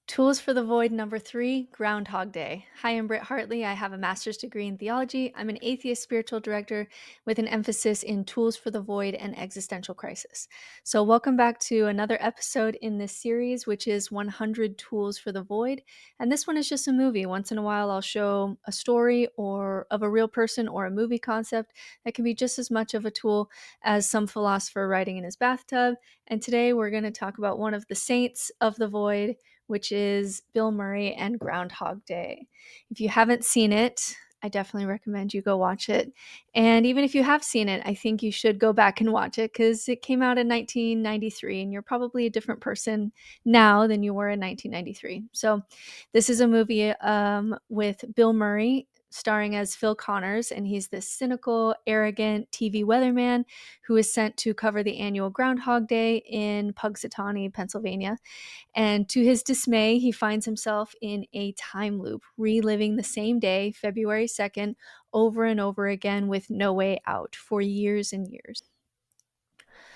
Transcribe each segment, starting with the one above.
Tools for the Void number 3, Groundhog Day. Hi, I'm Britt Hartley. I have a master's degree in theology. I'm an atheist spiritual director with an emphasis in tools for the void and existential crisis. So, welcome back to another episode in this series, which is 100 Tools for the Void. And this one is just a movie. Once in a while, I'll show a story or of a real person or a movie concept that can be just as much of a tool as some philosopher writing in his bathtub. And today, we're going to talk about one of the saints of the void, which is Bill Murray and Groundhog Day. If you haven't seen it, I definitely recommend you go watch it. And even if you have seen it, I think you should go back and watch it because it came out in 1993 and you're probably a different person now than you were in 1993. So, this is a movie with Bill Murray starring as Phil Connors, and he's this cynical, arrogant TV weatherman who is sent to cover the annual Groundhog Day in Punxsutawney, Pennsylvania. And to his dismay, he finds himself in a time loop, reliving the same day, February 2nd, over and over again with no way out for years and years.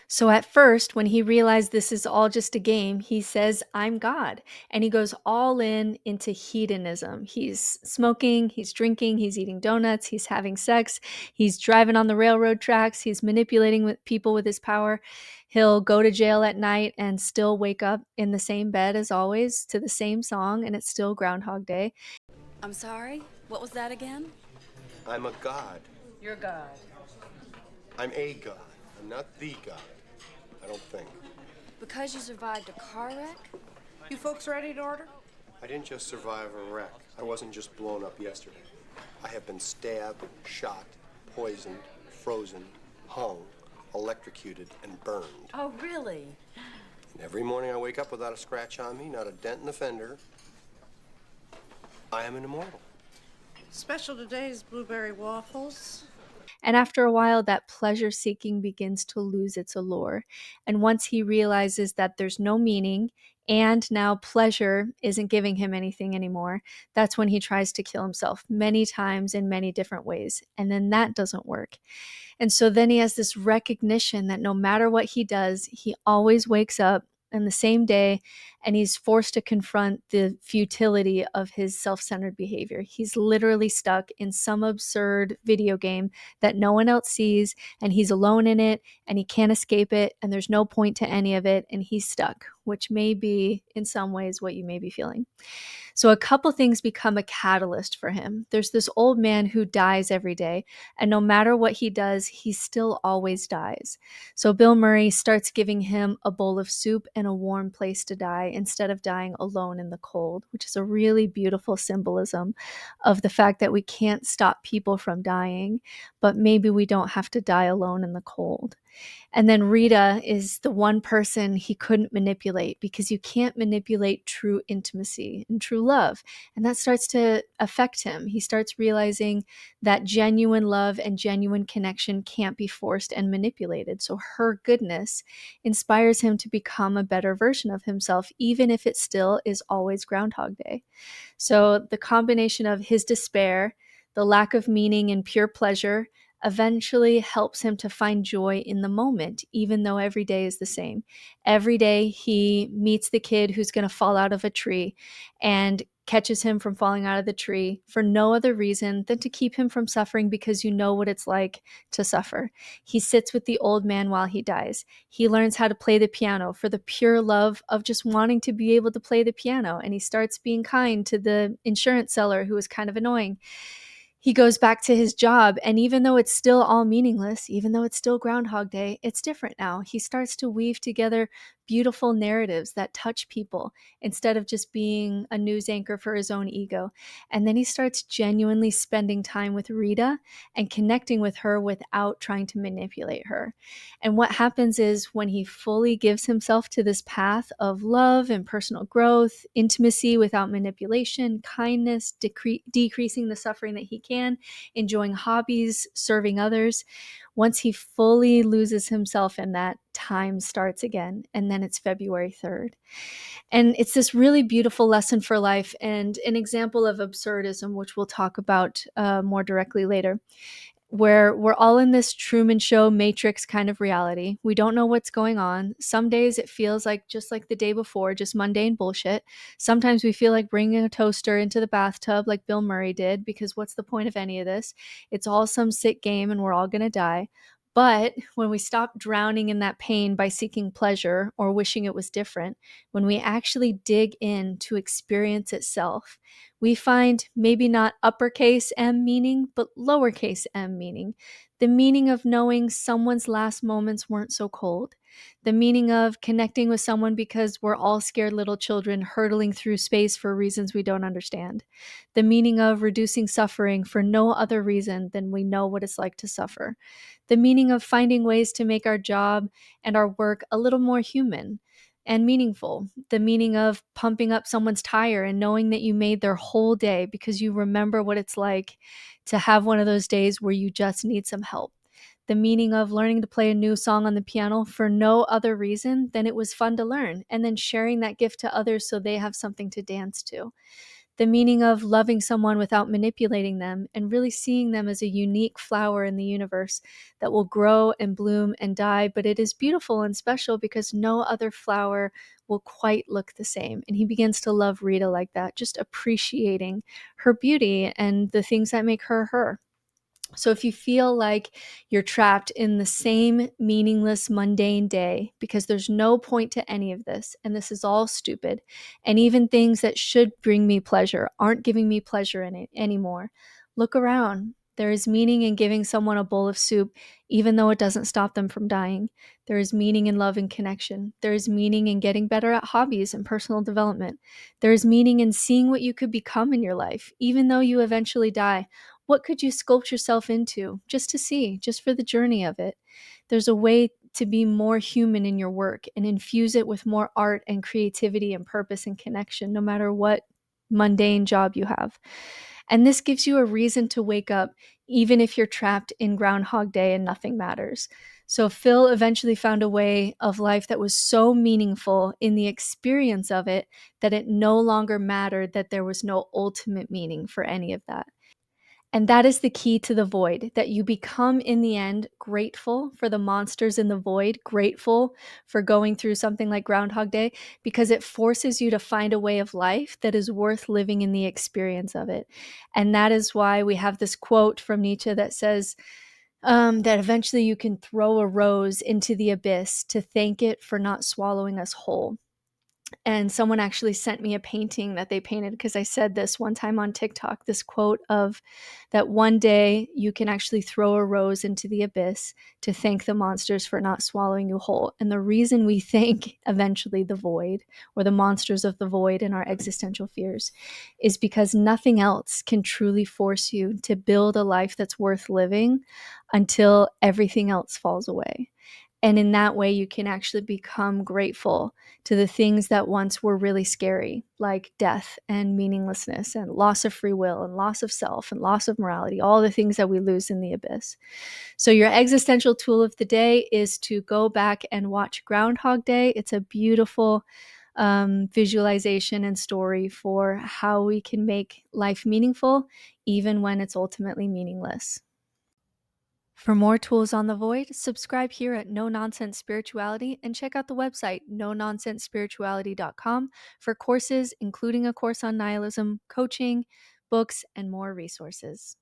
So at first, when he realized this is all just a game, he says, I'm God. And he goes all in into hedonism. He's smoking, he's drinking, he's eating donuts, he's having sex, he's driving on the railroad tracks, he's manipulating with people with his power. He'll go to jail at night and still wake up in the same bed as always to the same song, and it's still Groundhog Day. I'm sorry? What was that again? I'm a god. You're God. I'm a god. I'm not the god. I don't think. Because you survived a car wreck? You folks ready to order? I didn't just survive a wreck. I wasn't just blown up yesterday. I have been stabbed, shot, poisoned, frozen, hung, electrocuted, and burned. Oh, really? And every morning I wake up without a scratch on me, not a dent in the fender. I am an immortal. Special today is blueberry waffles. And after a while, that pleasure seeking begins to lose its allure. And once he realizes that there's no meaning and now pleasure isn't giving him anything anymore, that's when he tries to kill himself many times in many different ways. And then that doesn't work. And so then he has this recognition that no matter what he does, he always wakes up on the same day and he's forced to confront the futility of his self-centered behavior. He's literally stuck in some absurd video game that no one else sees, and he's alone in it and he can't escape it, and there's no point to any of it, and he's stuck, which may be in some ways what you may be feeling. So a couple things become a catalyst for him. There's this old man who dies every day, and no matter what he does, he still always dies. So Bill Murray starts giving him a bowl of soup and a warm place to die instead of dying alone in the cold, which is a really beautiful symbolism of the fact that we can't stop people from dying, but maybe we don't have to die alone in the cold. And then Rita is the one person he couldn't manipulate, because you can't manipulate true intimacy and true love. And that starts to affect him. He starts realizing that genuine love and genuine connection can't be forced and manipulated. So her goodness inspires him to become a better version of himself, even if it still is always Groundhog Day. So the combination of his despair, the lack of meaning and pure pleasure, eventually helps him to find joy in the moment, even though every day is the same. Every day he meets the kid who's going to fall out of a tree and catches him from falling out of the tree for no other reason than to keep him from suffering, because you know what it's like to suffer. He sits with the old man while he dies. He learns how to play the piano for the pure love of just wanting to be able to play the piano, and he starts being kind to the insurance seller who was kind of annoying. He goes back to his job, and even though it's still all meaningless, even though it's still Groundhog Day, it's different now. He starts to weave together beautiful narratives that touch people instead of just being a news anchor for his own ego. And then he starts genuinely spending time with Rita and connecting with her without trying to manipulate her. And what happens is, when he fully gives himself to this path of love and personal growth, intimacy without manipulation, kindness, decreasing the suffering that he can, enjoying hobbies, serving others, once he fully loses himself in that, time starts again. And then it's February 3rd. And it's this really beautiful lesson for life and an example of absurdism, which we'll talk about more directly later. where we're all in this Truman Show Matrix kind of reality. We don't know what's going on. Some days it feels like just like the day before, just mundane bullshit. Sometimes we feel like bringing a toaster into the bathtub like Bill Murray did, because what's the point of any of this? It's all some sick game and we're all going to die. But when we stop drowning in that pain by seeking pleasure or wishing it was different, when we actually dig in to experience itself, we find maybe not uppercase M meaning, but lowercase m meaning. The meaning of knowing someone's last moments weren't so cold. The meaning of connecting with someone because we're all scared little children hurtling through space for reasons we don't understand. The meaning of reducing suffering for no other reason than we know what it's like to suffer. The meaning of finding ways to make our job and our work a little more human and meaningful. The meaning of pumping up someone's tire and knowing that you made their whole day because you remember what it's like to have one of those days where you just need some help. The meaning of learning to play a new song on the piano for no other reason than it was fun to learn, and then sharing that gift to others so they have something to dance to. The meaning of loving someone without manipulating them and really seeing them as a unique flower in the universe that will grow and bloom and die, but it is beautiful and special because no other flower will quite look the same. And he begins to love Rita like that, just appreciating her beauty and the things that make her her. So if you feel like you're trapped in the same meaningless, mundane day because there's no point to any of this, and this is all stupid, and even things that should bring me pleasure aren't giving me pleasure in it anymore, look around. There is meaning in giving someone a bowl of soup, even though it doesn't stop them from dying. There is meaning in love and connection. There is meaning in getting better at hobbies and personal development. There is meaning in seeing what you could become in your life, even though you eventually die. What could you sculpt yourself into just to see, just for the journey of it? There's a way to be more human in your work and infuse it with more art and creativity and purpose and connection, no matter what mundane job you have. And this gives you a reason to wake up, even if you're trapped in Groundhog Day and nothing matters. So Phil eventually found a way of life that was so meaningful in the experience of it that it no longer mattered that there was no ultimate meaning for any of that. And that is the key to the void, that you become in the end grateful for the monsters in the void, grateful for going through something like Groundhog Day, because it forces you to find a way of life that is worth living in the experience of it. And that is why we have this quote from Nietzsche that says, that eventually you can throw a rose into the abyss to thank it for not swallowing us whole. And someone actually sent me a painting that they painted because I said this one time on TikTok, this quote of that one day you can actually throw a rose into the abyss to thank the monsters for not swallowing you whole. And the reason we thank eventually the void or the monsters of the void and our existential fears is because nothing else can truly force you to build a life that's worth living until everything else falls away. And in that way, you can actually become grateful to the things that once were really scary, like death and meaninglessness and loss of free will and loss of self and loss of morality, all the things that we lose in the abyss. So your existential tool of the day is to go back and watch Groundhog Day. It's a beautiful visualization and story for how we can make life meaningful, even when it's ultimately meaningless. For more tools on the void, subscribe here at No Nonsense Spirituality and check out the website nononsensespirituality.com for courses, including a course on nihilism, coaching, books, and more resources.